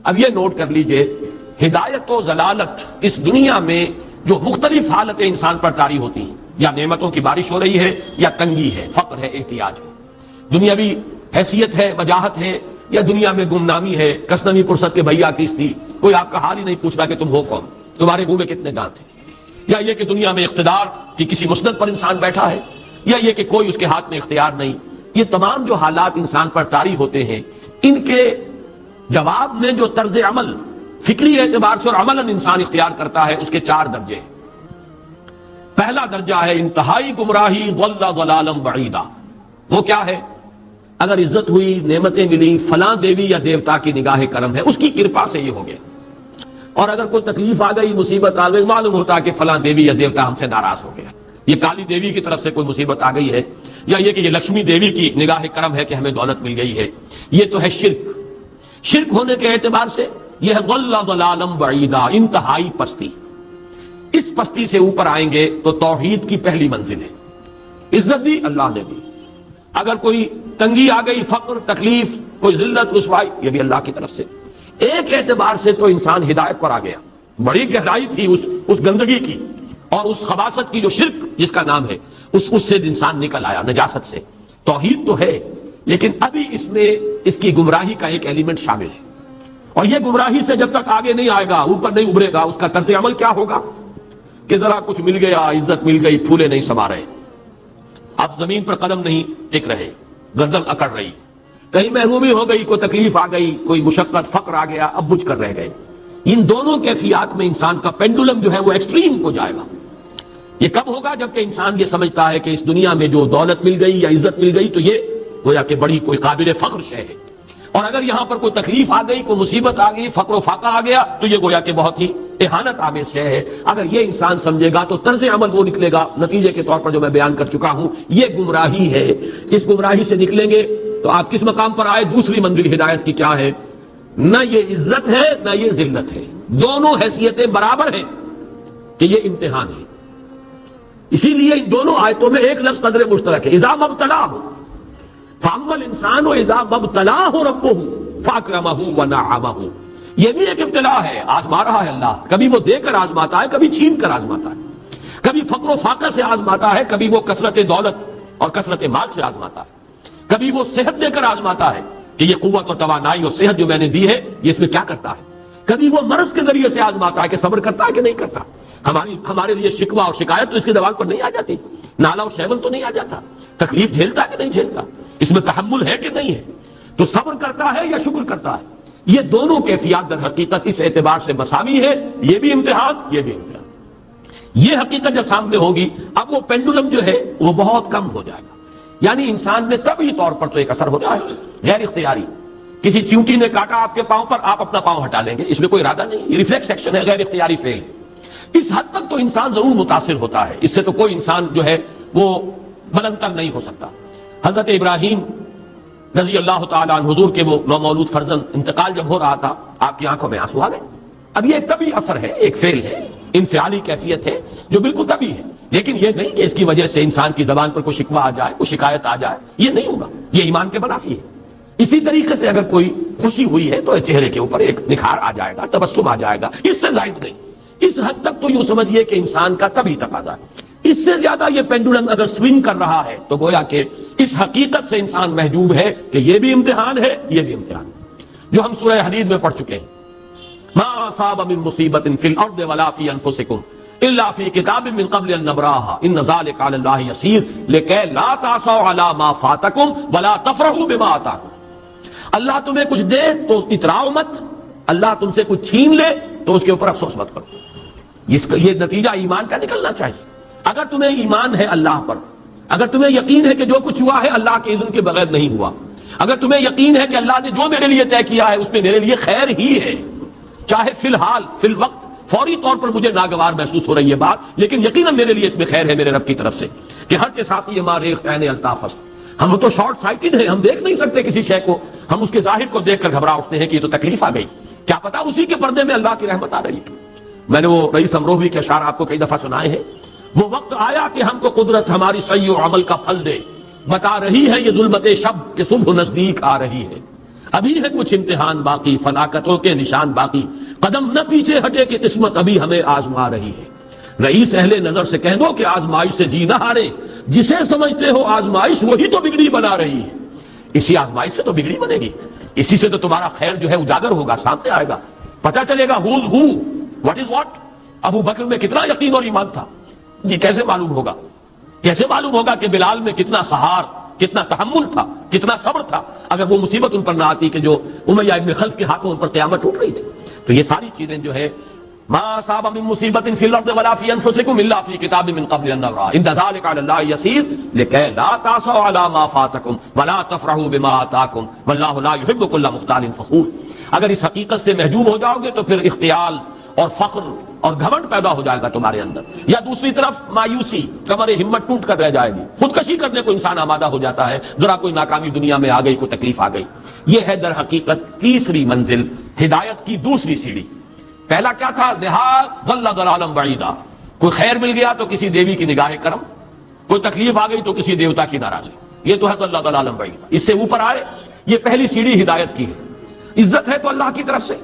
اب یہ نوٹ کر لیجئے، ہدایت و ضلالت اس دنیا میں جو مختلف حالتیں انسان پر طاری ہوتی ہیں، یا نعمتوں کی بارش ہو رہی ہے، یا تنگی ہے، فقر ہے، احتیاج ہے، دنیاوی حیثیت ہے، وجاہت ہے، یا دنیا میں گمنامی ہے، کسنوی پرست کے بھیا کس تھی، کوئی آپ کا حال ہی نہیں پوچھ رہا کہ تم ہو کون، تمہارے منہ میں کتنے دانت ہیں، یا یہ کہ دنیا میں اقتدار کی کسی مسند پر انسان بیٹھا ہے، یا یہ کہ کوئی اس کے ہاتھ میں اختیار نہیں۔ یہ تمام جو حالات انسان پر طاری ہوتے ہیں، ان کے جواب میں جو طرز عمل فکری اعتبار سے اور عملاً انسان اختیار کرتا ہے، اس کے 4 درجے ہیں۔ پہلا درجہ ہے انتہائی گمراہی، ضل ضلالا بعیدا۔ وہ کیا ہے؟ اگر عزت ہوئی، نعمتیں ملی، فلاں دیوی یا دیوتا کی نگاہ کرم ہے، اس کی کرپا سے یہ ہو گیا، اور اگر کوئی تکلیف آ گئی، مصیبت آ گئی، معلوم ہوتا ہے کہ فلاں دیوی یا دیوتا ہم سے ناراض ہو گیا، یہ کالی دیوی کی طرف سے کوئی مصیبت آ گئی ہے، یا یہ کہ یہ لکشمی دیوی کی نگاہ کرم ہے کہ ہمیں دولت مل گئی ہے۔ یہ تو ہے شرک۔ شرک ہونے کے اعتبار سے یہ ہے ضل ضلالا بعیدا، انتہائی پستی۔ اس پستی سے اوپر آئیں گے تو توحید کی پہلی منزل ہے۔ عزت دی اللہ نے دی، اگر کوئی تنگی آ گئی، فقر، تکلیف، کوئی ذلت، رسوائی، یہ بھی اللہ کی طرف سے۔ ایک اعتبار سے تو انسان ہدایت پر آ گیا، بڑی گہرائی تھی اس گندگی کی اور اس خباثت کی جو شرک جس کا نام ہے، اس سے انسان نکل آیا، نجاست سے۔ توحید تو ہے، لیکن ابھی اس میں اس کی گمراہی کا ایک ایلیمنٹ شامل ہے، اور یہ گمراہی سے جب تک آگے نہیں آئے گا، اوپر نہیں ابھرے گا، اس کا طرز عمل کیا ہوگا کہ ذرا کچھ مل گیا، عزت مل گئی، پھولے نہیں سما رہے، اب زمین پر قدم نہیں ٹک رہے، گردن اکڑ رہی، کہیں محرومی ہو گئی، کوئی تکلیف آ گئی، کوئی مشقت، فقر آ گیا، اب بجھ کر رہ گئے۔ ان دونوں کیفیات میں انسان کا پینڈولم جو ہے وہ ایکسٹریم کو جائے گا۔ یہ کب ہوگا؟ جبکہ انسان یہ سمجھتا ہے کہ اس دنیا میں جو دولت مل گئی یا عزت مل گئی تو یہ گویا کہ بڑی کوئی قابل فخر شے ہے، اور اگر یہاں پر کوئی تکلیف آ گئی، کوئی مصیبت آ گئی، فقر و فاقہ آ گیا تو یہ گویا کہ بہت ہی اہانت آمیز شے ہے۔ اگر یہ انسان سمجھے گا تو طرز عمل وہ نکلے گا نتیجے کے طور پر جو میں بیان کر چکا ہوں، یہ گمراہی ہے۔ اس گمراہی سے نکلیں گے تو آپ کس مقام پر آئے؟ دوسری منزل ہدایت کی کیا ہے؟ نہ یہ عزت ہے نہ یہ ذلت ہے، دونوں حیثیتیں برابر ہیں کہ یہ امتحان ہے۔ اسی لیے ان دونوں آیتوں میں ایک لفظ قدر مشترک ہے، اذا مبتلاہ، فاما الانسان اذا مبتلاہ ربہ فاکرمہ ونعمہ۔ یہ بھی ایک ابتلا ہے، آزما رہا ہے اللہ، کبھی وہ دے کر آزماتا ہے، کبھی چھین کر آزماتا ہے، کبھی فقر و فاقہ سے آزماتا ہے، کبھی وہ کثرت دولت اور کثرت مال سے آزماتا ہے، کبھی وہ صحت دے کر آزماتا ہے کہ یہ قوت اور توانائی اور صحت جو میں نے دی ہے یہ اس میں کیا کرتا ہے، کبھی وہ مرض کے ذریعے سے آزماتا ہے کہ صبر کرتا ہے کہ نہیں کرتا۔ ہمارے لیے شکوہ اور شکایت تو اس کی زبان پر نہیں آ جاتی، نالا اور شیون تو نہیں آ جاتا، تکلیف جھیلتا ہے کہ نہیں جھیلتا، اس میں تحمل ہے کہ نہیں ہے، تو صبر کرتا ہے یا شکر کرتا ہے۔ یہ دونوں کیفیات در حقیقت اس اعتبار سے مساوی ہے، یہ بھی امتحان، یہ بھی امتحان۔ یہ حقیقت جب سامنے ہوگی، اب وہ پینڈولم جو ہے وہ بہت کم ہو جائے گا، یعنی انسان میں طبعی طور پر تو ایک اثر ہوتا ہے غیر اختیاری، کسی چیونٹی نے کاٹا آپ کے پاؤں پر، آپ اپنا پاؤں ہٹا لیں گے، اس میں کوئی ارادہ نہیں، یہ ریفلیکس ایکشن ہے، غیر اختیاری فعل۔ اس حد تک تو انسان ضرور متاثر ہوتا ہے، اس سے تو کوئی انسان جو ہے وہ بلند تر نہیں ہو سکتا۔ حضرت ابراہیم رضی اللہ تعالیٰ عنہ، حضور کے وہ نومولود فرزند، انتقال جب ہو رہا تھا، آپ کی آنکھوں میں آنسو آ گئے۔ اب یہ طبعی اثر ہے، ایک فعل ہے، انفعالی کیفیت ہے جو بالکل طبعی ہے، لیکن یہ نہیں کہ اس کی وجہ سے انسان کی زبان پر کوئی شکوہ آ جائے، کوئی شکایت آ جائے، یہ نہیں ہوگا، یہ ایمان کے منافی ہے۔ اسی طریقے سے اگر کوئی خوشی ہوئی ہے تو چہرے کے اوپر ایک نکھار آ جائے گا، تبسم آ جائے گا، اس سے زائد نہیں۔ اس حد تک تو یوں سمجھیے کہ انسان کا طبعی تقاضا ہے۔ اس سے زیادہ یہ پینڈولم اگر سوئنگ کر رہا ہے تو گویا کہ اس حقیقت سے انسان محجوب ہے کہ یہ بھی امتحان ہے، یہ بھی امتحان ہے، جو ہم سورہ حدید میں پڑھ چکے ہیں۔ ما اصاب من مصیبت فی الارض ولا فی انفسکم الا فی کتاب من قبل ان نبراها ان ذلک علی اللہ یسیر لکی لا تعصوا علی ما فاتکم ولا تفرحوا بما آتاکم۔ اللہ تمہیں کچھ دے تو اتراؤ مت، اللہ تم سے کچھ چھین لے تو اس کے اوپر افسوس مت کرو۔ یہ نتیجہ ایمان کا نکلنا چاہیے۔ اگر تمہیں ایمان ہے اللہ پر، اگر تمہیں یقین ہے کہ جو کچھ ہوا ہے اللہ کے اذن کے بغیر نہیں ہوا، اگر تمہیں یقین ہے کہ اللہ نے جو میرے لیے طے کیا ہے اس میں میرے لیے خیر ہی ہے، چاہے فی الحال فی الوقت فوری طور پر مجھے ناگوار محسوس ہو رہی ہے بات، لیکن یقیناً میرے لیے اس میں خیر ہے میرے رب کی طرف سے، کہ ہر چساقی ماریخ عین الطاف است۔ ہم تو شارٹ سائٹڈ ہیں، ہم دیکھ نہیں سکتے کسی شے کو، ہم اس کے ظاہر کو دیکھ کر گھبرا اٹھتے ہیں کہ یہ تو تکلیف آ گئی، کیا پتا اسی کے پردے میں اللہ کی رحمت آ رہی ہے۔ میں نے وہ رئیس امروہوی کے اشعار آپ کو کئی دفعہ سنائے ہیں۔ وہ وقت آیا کہ ہم کو قدرت ہماری سعی و عمل کا پھل دے، بتا رہی ہے یہ ظلمت شب کہ صبح نزدیک آ رہی ہے۔ ابھی ہے کچھ امتحان باقی، فلاکتوں کے نشان باقی، قدم نہ پیچھے ہٹے کہ قسمت ابھی ہمیں آزما رہی ہے۔ رئیس اہل نظر سے کہہ دو کہ آزمائش سے جی نہ ہارے، جسے سمجھتے ہو آزمائش وہی تو بگڑی بنا رہی ہے۔ اسی آزمائش سے تو بگڑی بنے گی، اسی سے تو تمہارا خیر جو ہے اجاگر ہوگا، سامنے آئے گا، پتہ چلے گا who's who, what is what۔ ابو بکر میں کتنا یقین اور ایمان تھا، یہ کیسے معلوم ہوگا؟ کیسے معلوم ہوگا کہ بلال میں کتنا سہار، کتنا تحمل تھا، کتنا صبر تھا، اگر وہ مصیبت ان پر نہ آتی کہ جو امیہ ابن خلف کے ہاتھوں ان پر قیامت ٹوٹ رہی تھی۔ تو یہ ساری چیزیں جو ہے ما اصاب من مصیبت فی الارض ولا فی انفسکم الا فی کتاب من قبل ان نبرأ ان ذلک علی اللہ یسیر لکی لا تأسوا علی ما فاتکم ولا تفرحوا بما آتاکم واللہ لا یحب کل مختال فخور۔ اگر اس حقیقت سے محجوب ہو جاؤ گے تو پھر اختیال اور فخر اور گھمنڈ پیدا ہو جائے گا تمہارے اندر، یا دوسری طرف مایوسی، کمر ہمت ٹوٹ کر رہ جائے گی، خودکشی کرنے کو انسان آمادہ ہو جاتا ہے، ذرا کوئی ناکامی دنیا میں آ گئی، کوئی تکلیف آ گئی۔ یہ ہے در حقیقت تیسری منزل، ہدایت کی دوسری سیڑھی۔ پہلا کیا تھا؟ نہایت ضل ضلالا بعیدا، کوئی خیر مل گیا تو کسی دیوی کی نگاہ کرم، کوئی تکلیف آ گئی تو کسی دیوتا کی ناراضی، یہ تو ہے ضل ضلالا بعیدا۔ اس سے اوپر آئے، یہ پہلی سیڑھی ہدایت کی ہے۔ عزت ہے تو اللہ کی طرف سے،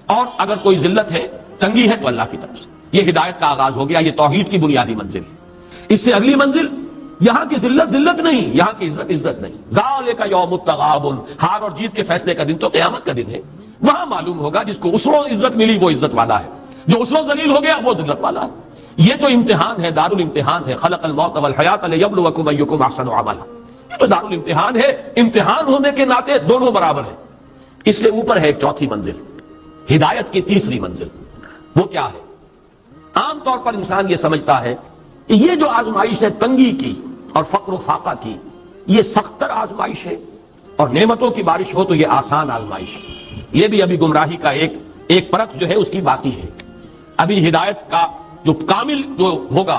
اور اگر کوئی ذلت ہے، تنگی ہے تو اللہ کی طرف سے، یہ ہدایت کا آغاز ہو گیا، یہ توحید کی بنیادی منزل ہے۔ اس سے اگلی منزل، یہاں کی ذلت ذلت نہیں، یہاں کی عزت عزت نہیں۔ ذالک یوم التغابن، ہار اور جیت کے فیصلے کا دن تو قیامت کا دن ہے۔ وہاں معلوم ہوگا جس کو اسروں عزت ملی وہ عزت والا ہے، جو اسروں ذلیل ہو گیا وہ ذلت والا ہے۔ یہ تو امتحان ہے، دار الامتحان ہے۔ خلق الموت والحیات لیبلوکم ایکم احسن عملا، یہ تو دار الامتحان ہے۔ امتحان ہونے کے ناطے دونوں برابر ہیں۔ اس سے اوپر ہے ایک چوتھی منزل، ہدایت کی تیسری منزل۔ وہ کیا ہے؟ عام طور پر انسان یہ سمجھتا ہے کہ یہ جو آزمائش ہے تنگی کی اور فقر و فاقہ کی، یہ سختر آزمائش ہے، اور نعمتوں کی بارش ہو تو یہ آسان آزمائش ہے۔ یہ بھی ابھی گمراہی کا ایک پرت جو ہے اس کی باقی ہے۔ ابھی ہدایت کا جو کامل جو ہوگا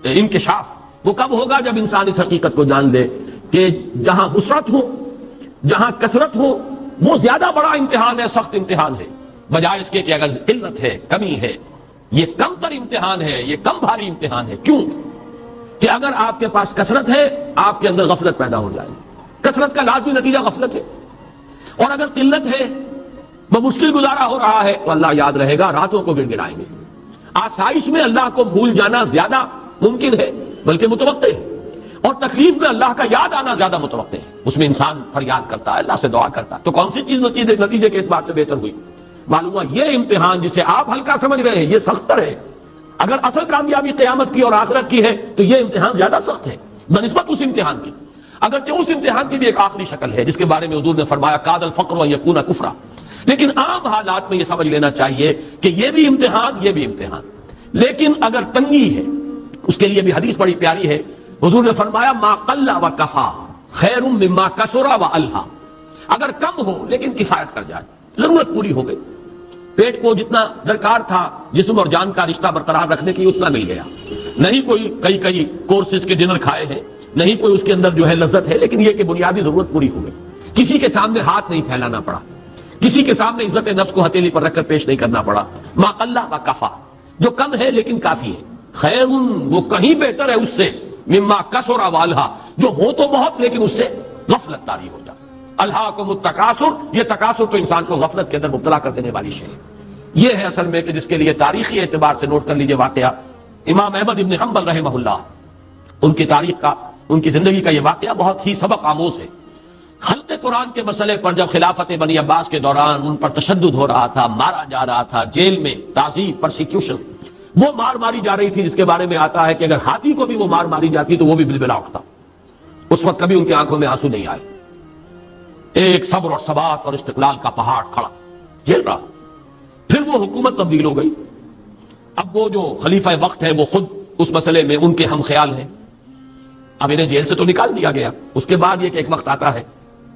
انکشاف، وہ کب ہوگا؟ جب انسان اس حقیقت کو جان لے کہ جہاں وسعت ہو، جہاں کثرت ہو، وہ زیادہ بڑا امتحان ہے، سخت امتحان ہے، بجائے اس کے کہ اگر قلت ہے، کمی ہے، یہ کم تر امتحان ہے، یہ کم بھاری امتحان ہے۔ کیوں؟ کہ اگر آپ کے پاس کثرت ہے، آپ کے اندر غفلت پیدا ہو جائے گی، کثرت کا لازمی نتیجہ غفلت ہے، اور اگر قلت ہے، بمشکل گزارا ہو رہا ہے، تو اللہ یاد رہے گا، راتوں کو گڑ گڑائیں گے۔ آسائش میں اللہ کو بھول جانا زیادہ ممکن ہے، بلکہ متوقع ہے، اور تکلیف میں اللہ کا یاد آنا زیادہ متوقع ہے۔ اس میں انسان فریاد کرتا ہے، اللہ سے دعا کرتا ہے، تو کون سی چیز نتیجے کے اعتبار سے بہتر ہوئی؟ معلوم ہوا یہ امتحان جسے آپ ہلکا سمجھ رہے ہیں یہ سختر ہے۔ اگر اصل کامیابی قیامت کی اور آخرت کی ہے تو یہ امتحان زیادہ سخت ہے بنسبت اس امتحان کی، اگرچہ اس امتحان کی بھی ایک آخری شکل ہے جس کے بارے میں حضور نے فرمایا کاد الفقر ان یکون کفرا۔ لیکن عام حالات میں یہ سمجھ لینا چاہیے کہ یہ بھی امتحان، یہ بھی امتحان، لیکن اگر تنگی ہے اس کے لیے بھی حدیث بڑی پیاری ہے۔ حضور نے فرمایا ما قل و کفا خیر مما کثر و الہا، اگر کم ہو لیکن کفایت کر جائے، ضرورت پوری ہو گئی، پیٹ کو جتنا درکار تھا جسم اور جان کا رشتہ برقرار رکھنے کے لیے اتنا مل گیا، نہیں کوئی کئی کورسز کے ڈنر کھائے ہیں، نہیں کوئی اس کے اندر جو ہے لذت ہے، لیکن یہ کہ بنیادی ضرورت پوری ہو گئی، کسی کے سامنے ہاتھ نہیں پھیلانا پڑا، کسی کے سامنے عزت نفس کو ہتھیلی پر رکھ کر پیش نہیں کرنا پڑا۔ ما قل و کفا، جو کم ہے لیکن کافی ہے، خیر وہ کہیں بہتر ہے اس سے مما کثر و الہا، جو ہو تو بہت لیکن اس سے غفلت طاری ہو جائے۔ الہاکم التکاثر، یہ تکاثر تو انسان کو غفلت کے اندر مبتلا کر دینے والی شے ہے۔ یہ ہے اصل میں کہ جس کے لیے تاریخی اعتبار سے نوٹ کر لیجئے واقعہ امام احمد ابن حنبل رحمہ اللہ، ان کی تاریخ کا، ان کی زندگی کا یہ واقعہ بہت ہی سبق آموز ہے۔ خلق قرآن کے مسئلے پر جب خلافت بنی عباس کے دوران ان پر تشدد ہو رہا تھا، مارا جا رہا تھا، جیل میں تعذیب، پرسیکیوشن، وہ مار ماری جا رہی تھی جس کے بارے میں آتا ہے کہ اگر ہاتھی کو بھی وہ مار ماری جاتی تو وہ بھی بلبلا اٹھتا۔ اس وقت کبھی ان کی آنکھوں میں آنسو نہیں آئے، ایک صبر اور ثبات اور استقلال کا پہاڑ کھڑا جھیل رہا۔ پھر وہ حکومت تبدیل ہو گئی، اب وہ جو خلیفہ وقت ہے وہ خود اس مسئلے میں ان کے ہم خیال ہیں، اب انہیں جیل سے تو نکال دیا گیا۔ اس کے بعد یہ کہ ایک وقت آتا ہے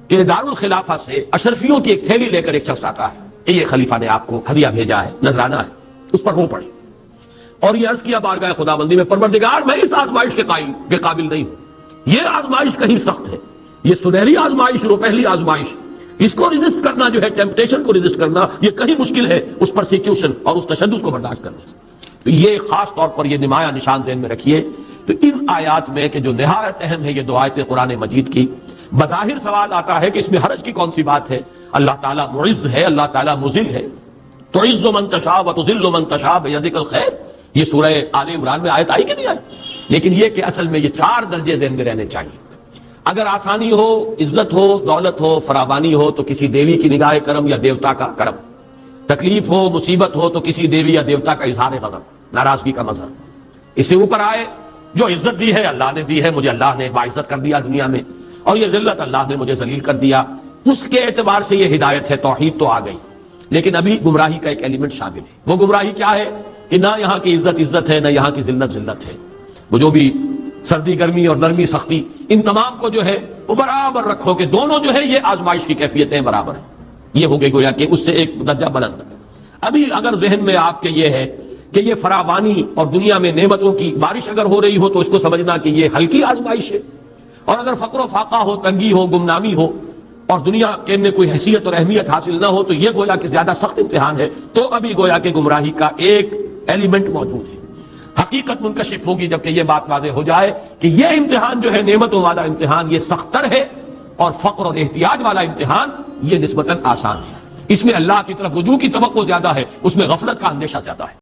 کہ دارالخلافہ سے اشرفیوں کی ایک تھیلی لے کر ایک شخص آتا ہے کہ یہ خلیفہ نے آپ کو ہدیہ بھیجا ہے، نذرانہ ہے، اس پر رو پڑے اور یہ عرض کیا بارگاہ خداوندی میں، پروردگار میں اس آزمائش کے قابل نہیں ہوں، یہ آزمائش کہیں سخت ہے، یہ سنہری آزمائش، وہ پہلی آزمائش، اس کو ریزسٹ کرنا جو ہے، ٹیمپٹیشن کو ریزسٹ کرنا، یہ کہیں مشکل ہے اس پرسیکیوشن اور اس تشدد کو برداشت کرنے سے۔ تو یہ خاص طور پر یہ نمایاں نشان ذہن میں رکھیے۔ تو ان آیات میں کہ جو نہایت اہم ہے یہ دو آیتیں قرآن مجید کی، بظاہر سوال آتا ہے کہ اس میں حرج کی کون سی بات ہے، اللہ تعالیٰ معز ہے، اللہ تعالیٰ مذل ہے. تعز من تشاء وتذل من تشاء بیدک الخیر، یہ سورہ آل عمران میں آیت آئی کہ نہیں آئی؟ لیکن یہ کہ اصل میں یہ 4 درجے ذہن میں رہنے چاہیے. اگر آسانی ہو، عزت ہو، دولت ہو، فراوانی ہو تو کسی دیوی کی نگاہ کرم یا دیوتا کا کرم. تکلیف ہو، مصیبت ہو تو کسی دیوی یا دیوتا کا اظہار غضب، ناراضگی کا مظہر. اس سے اوپر آئے جو عزت دی ہے اللہ نے دی ہے، مجھے اللہ نے باعزت کر دیا دنیا میں، اور یہ ذلت اللہ نے مجھے ذلیل کر دیا، اس کے اعتبار سے یہ ہدایت ہے، توحید تو آ گئی. لیکن ابھی گمراہی کا ایک ایلیمنٹ شامل ہے. وہ گمراہی کیا ہے کہ نہ یہاں کی عزت عزت ہے، نہ یہاں کی ذلت ذلت ہے. وہ جو بھی سردی گرمی اور نرمی سختی، ان تمام کو جو ہے وہ برابر رکھو کہ دونوں جو ہے یہ آزمائش کی کیفیتیں برابر ہیں. یہ ہو گئی گویا کہ اس سے ایک درجہ بلند. ابھی اگر ذہن میں آپ کے یہ ہے کہ یہ فراوانی اور دنیا میں نعمتوں کی بارش اگر ہو رہی ہو تو اس کو سمجھنا کہ یہ ہلکی آزمائش ہے، اور اگر فقر و فاقہ ہو، تنگی ہو، گمنامی ہو، اور دنیا کے میں کوئی حیثیت اور اہمیت حاصل نہ ہو تو یہ گویا کہ زیادہ سخت امتحان ہے. تو ابھی گویا کہ گمراہی کا ایک ایلیمنٹ موجود ہے. حقیقت منکشف ہوگی جبکہ یہ بات واضح ہو جائے کہ یہ امتحان جو ہے نعمتوں والا امتحان یہ سخت تر ہے، اور فقر اور احتیاج والا امتحان یہ نسبتاً آسان ہے. اس میں اللہ کی طرف رجوع کی توقع زیادہ ہے، اس میں غفلت کا اندیشہ زیادہ ہے.